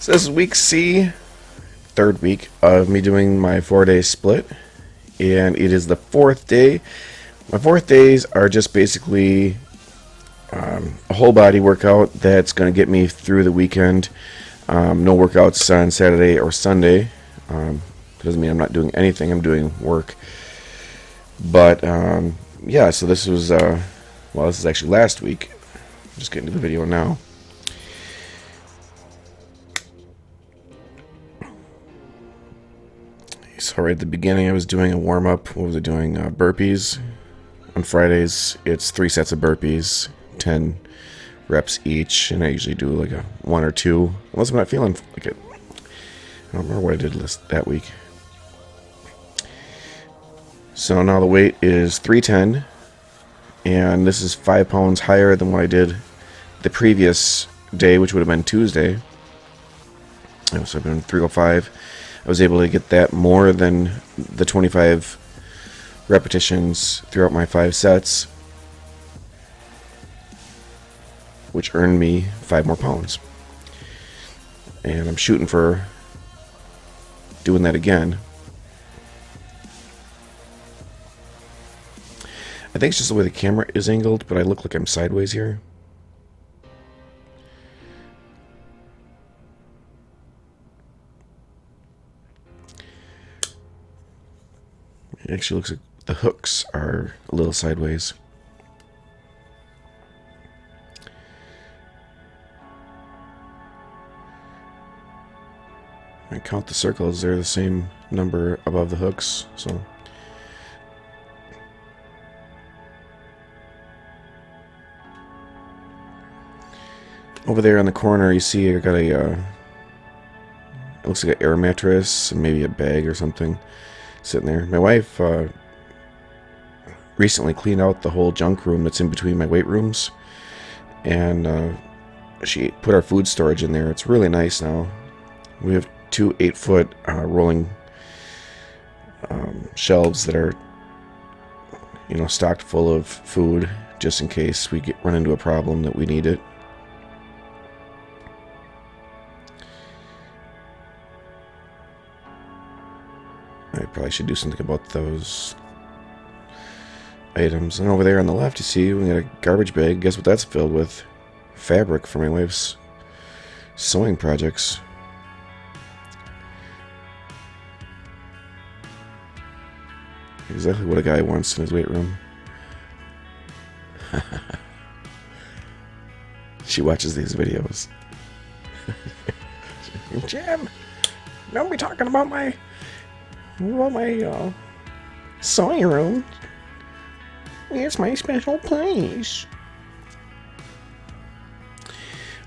So this is week C, third week of me doing my 4-day split, and it is the fourth day. My 4th days are just basically a whole body workout that's going to get me through the weekend. No workouts on Saturday or Sunday. Doesn't mean I'm not doing anything. I'm doing work. But yeah, so this was this is actually last week. Just getting to the video now. So right at the beginning, I was doing a warm-up. What was I doing? Burpees. On Fridays, it's 3 sets of burpees, 10 reps each, and I usually do like a 1 or 2, unless I'm not feeling like it. I don't remember what I did that week. So now the weight is 310, and this is 5 pounds higher than what I did the previous day, which would have been Tuesday. So I've been 305. I was able to get that more than the 25 repetitions throughout my 5 sets, which earned me 5 more pounds. And I'm shooting for doing that again. I think it's just the way the camera is angled, but I look like I'm sideways here. It actually looks like the hooks are a little sideways. I count the circles, they're the same number above the hooks, so over there in the corner you see I got a it looks like an air mattress and maybe a bag or something sitting there. My wife recently cleaned out the whole junk room that's in between my weight rooms, and she put our food storage in there. It's really nice now. We have 2 8-foot rolling shelves that are, stocked full of food, just in case we run into a problem that we need it. I probably should do something about those items. And over there on the left, you see we got a garbage bag. Guess what that's filled with? Fabric for my wife's sewing projects. Exactly what a guy wants in his weight room. She watches these videos. Jim, don't be talking about my sewing room. It's my special place.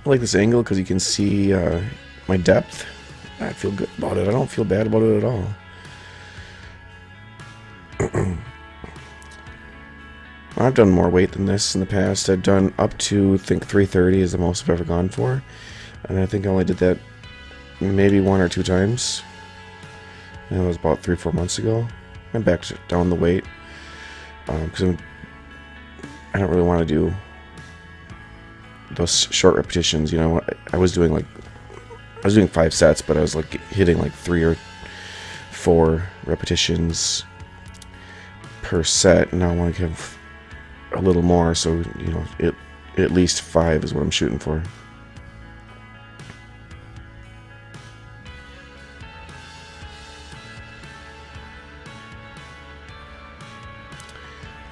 I like this angle because you can see my depth. I feel good about it. I don't feel bad about it at all. I've done more weight than this in the past. I've done up to, I think, 330 is the most I've ever gone for. And I think I only did that maybe 1 or 2 times. And it was about 3 or 4 months ago. I backed down the weight because I don't really want to do those short repetitions. I was doing 5 sets, but I was like hitting like 3 or 4 repetitions per set. And now I want to give a little more, so at least 5 is what I'm shooting for.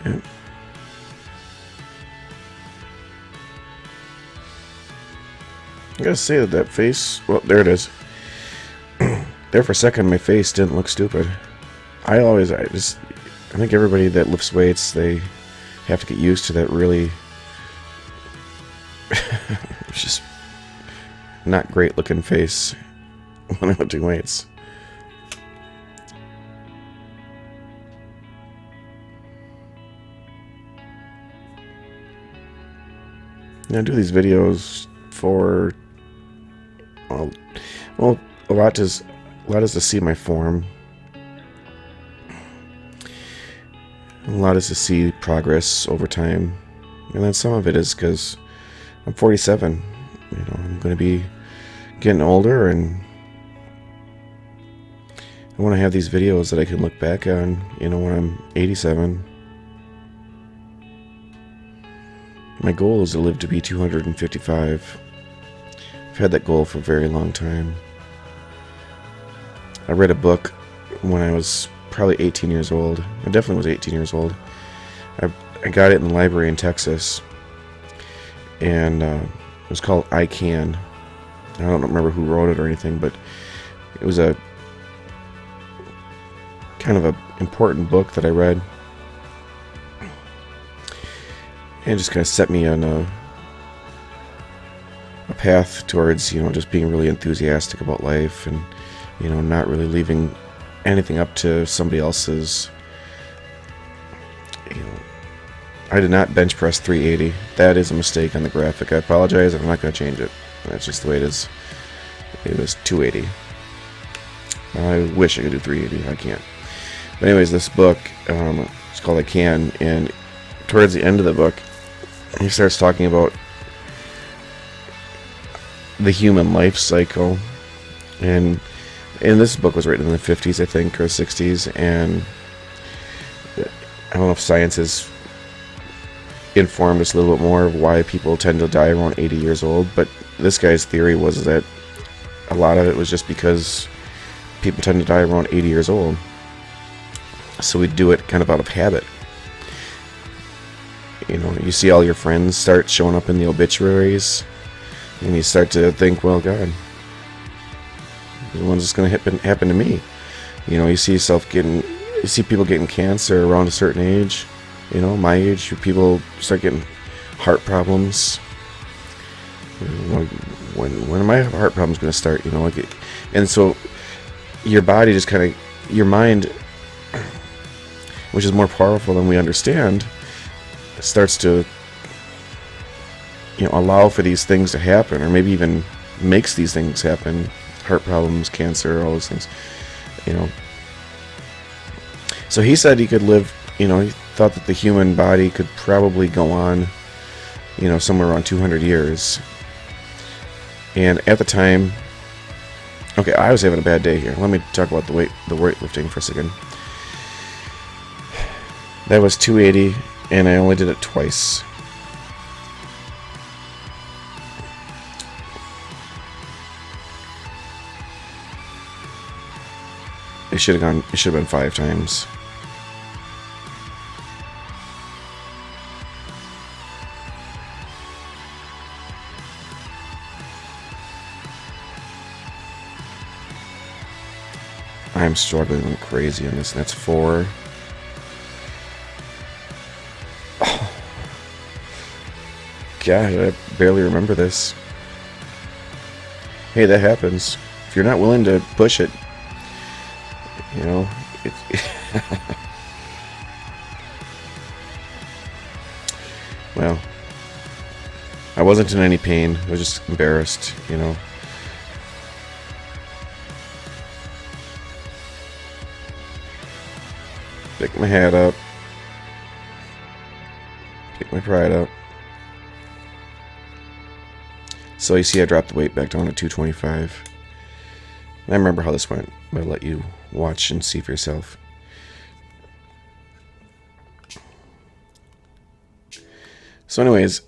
Yeah. I gotta say that face, well, there it is. There for a second, my face didn't look stupid. I think everybody that lifts weights, they have to get used to that really it's just not great looking face when I'm lifting weights. I do these videos for a lot is to see my form. A lot is to see progress over time, and then some of it is because I'm 47. I'm going to be getting older, and I want to have these videos that I can look back on, you know, when I'm 87. My goal is to live to be 255. I've had that goal for a very long time. I read a book when I was probably 18 years old. I definitely was 18 years old. I got it in the library in Texas, and it was called I Can. I don't remember who wrote it or anything, but it was a kind of a important book that I read, and it just kind of set me on a path towards, you know, just being really enthusiastic about life, and, you know, not really leaving anything up to somebody else's. You know, I did not bench press 380. That is a mistake on the graphic. I apologize. I'm not going to change it. That's just the way it is. It was 280. I wish I could do 380. I can't. But anyways, this book, it's called I Can, and towards the end of the book, he starts talking about the human life cycle. And this book was written in the 50s, I think, or 60s, and I don't know if science has informed us a little bit more of why people tend to die around 80 years old, but this guy's theory was that a lot of it was just because people tend to die around 80 years old. So we do it kind of out of habit. You know, you see all your friends start showing up in the obituaries, and you start to think, well, God, when's this going to happen to me? You know, you see people getting cancer around a certain age. You know, my age, people start getting heart problems. When are my heart problems going to start? You know, like, and so your body just kind of, your mind, which is more powerful than we understand, starts to, you know, allow for these things to happen, or maybe even makes these things happen. Heart problems, cancer, all those things. You know. So he said he could live, you know, he thought that the human body could probably go on, you know, somewhere around 200 years. And at the time, okay, I was having a bad day here. Let me talk about the weightlifting for a second. That was 280, and I only did it twice. It should have been 5 times. I'm struggling like crazy on this, and that's 4. Oh. God, I barely remember this. Hey, that happens. If you're not willing to push it, you know, well, I wasn't in any pain. I was just embarrassed, you know. Pick my hat up. Pick my pride up. So you see I dropped the weight back down to 225. And I remember how this went, but I'll let you watch and see for yourself. So anyways,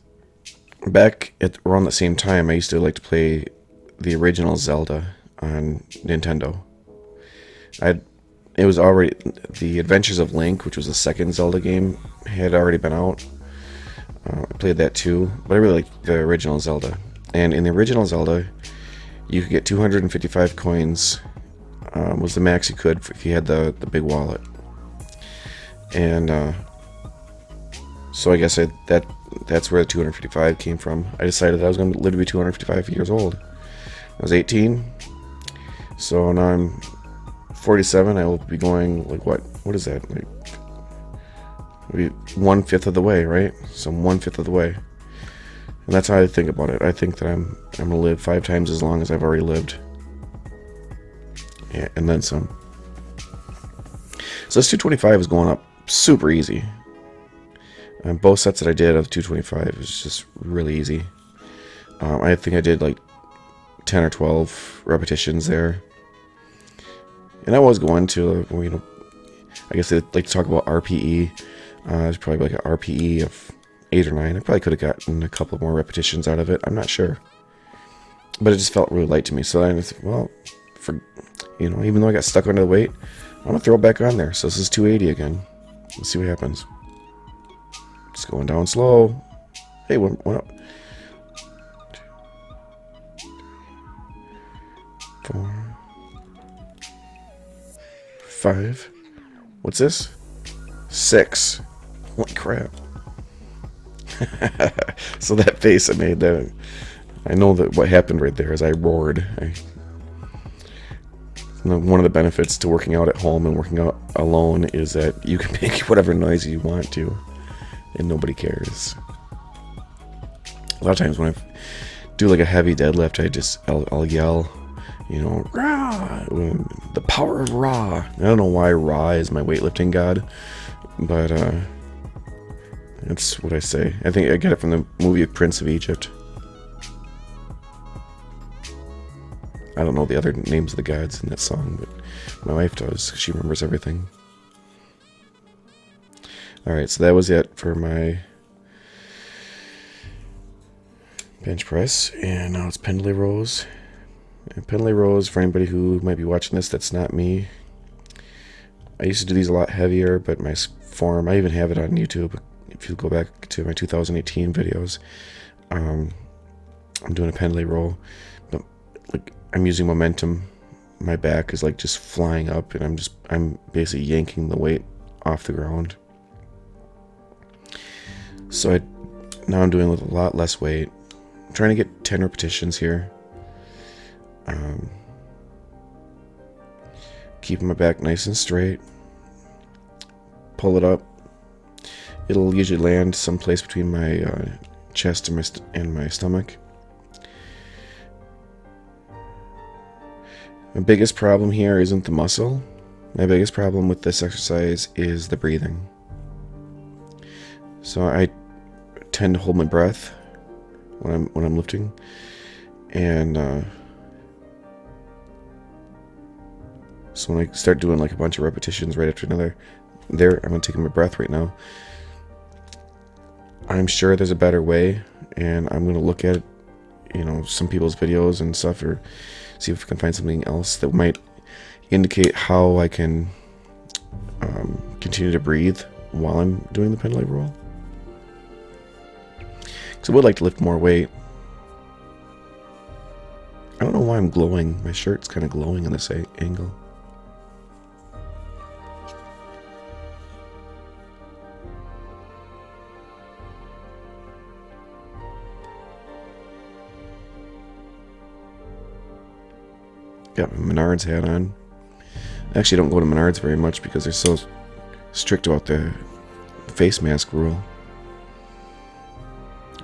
back at around the same time, I used to like to play the original Zelda on Nintendo. It was already, the Adventures of Link, which was the second Zelda game, had already been out. I played that too, but I really liked the original Zelda. And in the original Zelda, you could get 255 coins, was the max you could if you had the big wallet. And so I guess that's where the 255 came from. I decided that I was going to live to be 255 years old. I was 18, so now I'm 47. I will be going, like, what is that? Like, maybe 1/5 of the way, right? So I'm 1/5 of the way. And that's how I think about it. I think that I'm gonna live 5 times as long as I've already lived. Yeah, and then some. So this 225 is going up super easy. Both sets that I did of 225 was just really easy. I think I did like 10 or 12 repetitions there. And I was going to, I guess they'd like to talk about RPE. It's probably like an RPE of 8 or 9. I probably could have gotten a couple more repetitions out of it. I'm not sure. But it just felt really light to me. So I just, even though I got stuck under the weight, I'm going to throw it back on there. So this is 280 again. Let's see what happens. Just going down slow. Hey, one up. 2, 4, 5. What's this? 6. Holy crap. So that face I made, that I know that what happened right there is I roared. One of the benefits to working out at home and working out alone is that you can make whatever noise you want to, and nobody cares. A lot of times when I do like a heavy deadlift, I'll yell, rah, the power of raw. I don't know why Ra is my weightlifting god, but that's what I say. I think I get it from the movie Prince of Egypt. I don't know the other names of the gods in that song, but my wife does. She remembers everything. Alright, so that was it for my bench press. And now it's Pendlay rows. And Pendlay rows, for anybody who might be watching this, that's not me. I used to do these a lot heavier, but my form, I even have it on YouTube. If you go back to my 2018 videos, I'm doing a Pendlay row. But like, I'm using momentum. My back is like just flying up, and I'm basically yanking the weight off the ground. So now I'm doing with a lot less weight. I'm trying to get 10 repetitions here. Keeping my back nice and straight. Pull it up. It'll usually land someplace between my chest and my stomach. My biggest problem here isn't the muscle. My biggest problem with this exercise is the breathing. So I tend to hold my breath when I'm lifting, and so when I start doing like a bunch of repetitions right after another, I'm gonna take my breath right now. I'm sure there's a better way, and I'm gonna look at some people's videos and stuff, or see if I can find something else that might indicate how I can continue to breathe while I'm doing the Pendlay roll. Because I would like to lift more weight. I don't know why I'm glowing. My shirt's kind of glowing in this angle. Got my Menards hat on. I actually don't go to Menards very much because they're so strict about the face mask rule.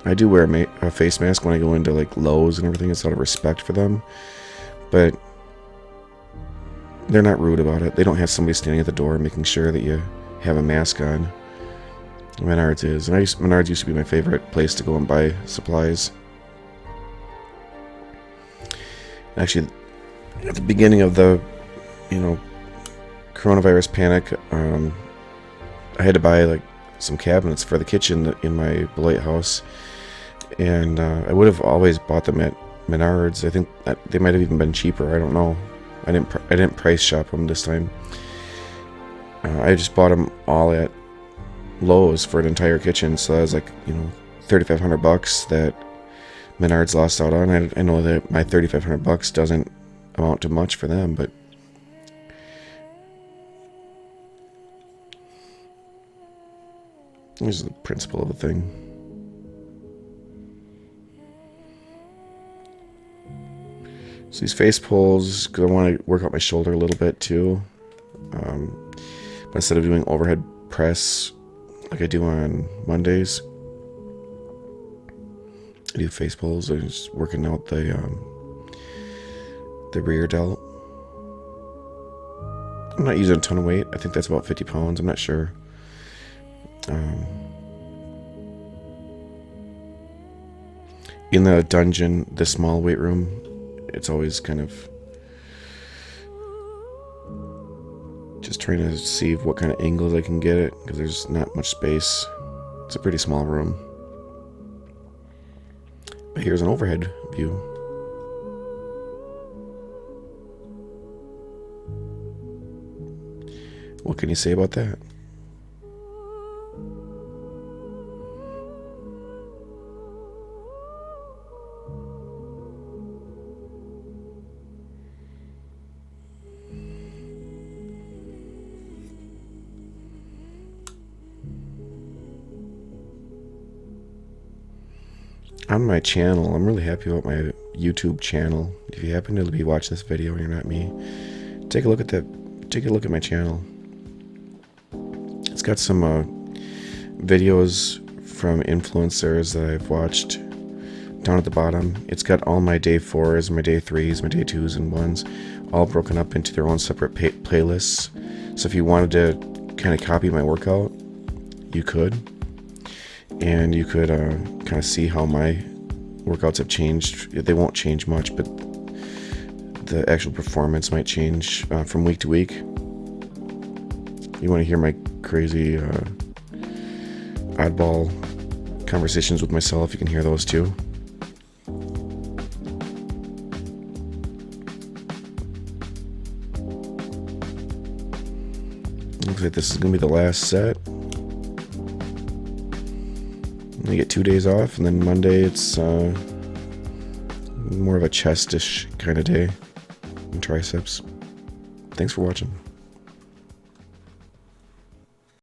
I do wear a face mask when I go into like Lowe's and everything. It's out of respect for them, but they're not rude about it. They don't have somebody standing at the door making sure that you have a mask on. Menards is, and Menards used to be my favorite place to go and buy supplies. Actually, at the beginning of the coronavirus panic, I had to buy like some cabinets for the kitchen in my Beloit house, and I would have always bought them at Menards. I think that they might have even been cheaper. I don't know. I didn't price shop them this time. I just bought them all at Lowe's for an entire kitchen, so that was like $3,500 that Menards lost out on. I know that my $3,500 doesn't amount to much for them, but here's the principle of the thing. So these face pulls, because I want to work out my shoulder a little bit too. But instead of doing overhead press like I do on Mondays, I do face pulls. I'm just working out the rear delt. I'm not using a ton of weight. I think that's about 50 pounds. I'm not sure. In the dungeon, the small weight room, it's always kind of just trying to see what kind of angles I can get it, because there's not much space. It's a pretty small room. But here's an overhead view. What can you say about that? On my channel, I'm really happy about my YouTube channel. If you happen to be watching this video and you're not me, take a look at that. Take a look at my channel. It's got some videos from influencers that I've watched. Down at the bottom, it's got all my day 4s, my day 3s, my day 2s and 1s, all broken up into their own separate playlists. So if you wanted to kind of copy my workout, you could. And you could kind of see how my workouts have changed. They won't change much, but the actual performance might change from week to week. You want to hear my crazy oddball conversations with myself, you can hear those too. Looks like this is going to be the last set. I get 2 days off, and then Monday it's more of a chest-ish kind of day and triceps. Thanks for watching.